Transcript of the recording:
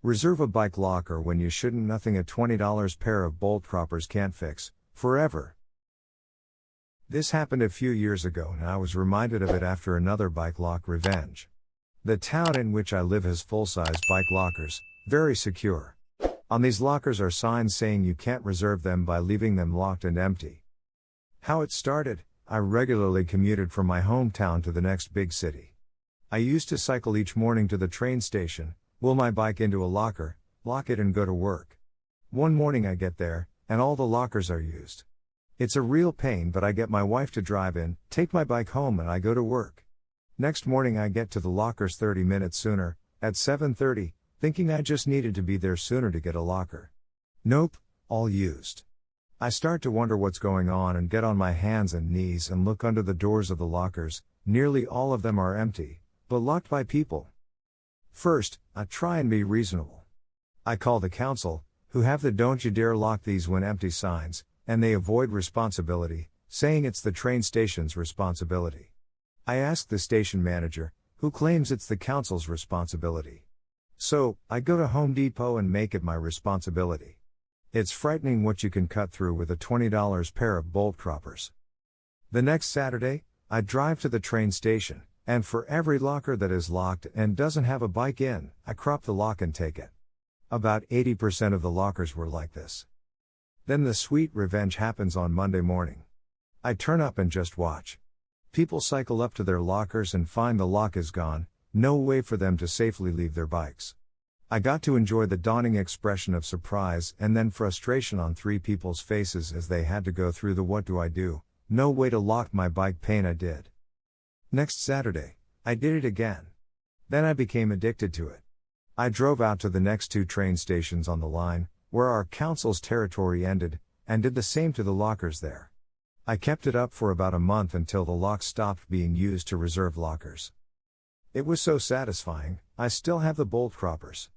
Reserve a bike locker when you shouldn't. Nothing a $20 pair of bolt croppers can't fix, forever. This happened a few years ago and I was reminded of it after another bike lock revenge. The town in which I live has full-size bike lockers, very secure. On these lockers are signs saying you can't reserve them by leaving them locked and empty. How it started: I regularly commuted from my hometown to the next big city. I used to cycle each morning to the train station, wheel my bike into a locker, lock it and go to work. One morning I get there, and all the lockers are used. It's a real pain, but I get my wife to drive in, take my bike home and I go to work. Next morning I get to the lockers 30 minutes sooner, at 7:30, thinking I just needed to be there sooner to get a locker. Nope, all used. I start to wonder what's going on and get on my hands and knees and look under the doors of the lockers. Nearly all of them are empty, but locked by people. First, I try and be reasonable. I call the council, who have the "don't you dare lock these when empty" signs, and they avoid responsibility, saying it's the train station's responsibility. I ask the station manager, who claims it's the council's responsibility. So, I go to Home Depot and make it my responsibility. It's frightening what you can cut through with a $20 pair of bolt croppers. The next Saturday, I drive to the train station, and for every locker that is locked and doesn't have a bike in, I crop the lock and take it. About 80% of the lockers were like this. Then the sweet revenge happens on Monday morning. I turn up and just watch. People cycle up to their lockers and find the lock is gone, no way for them to safely leave their bikes. I got to enjoy the dawning expression of surprise and then frustration on three people's faces as they had to go through the "what do I do, no way to lock my bike" pain. I did. Next Saturday, I did it again. Then I became addicted to it. I drove out to the next two train stations on the line, where our council's territory ended, and did the same to the lockers there. I kept it up for about a month until the locks stopped being used to reserve lockers. It was so satisfying. I still have the bolt croppers.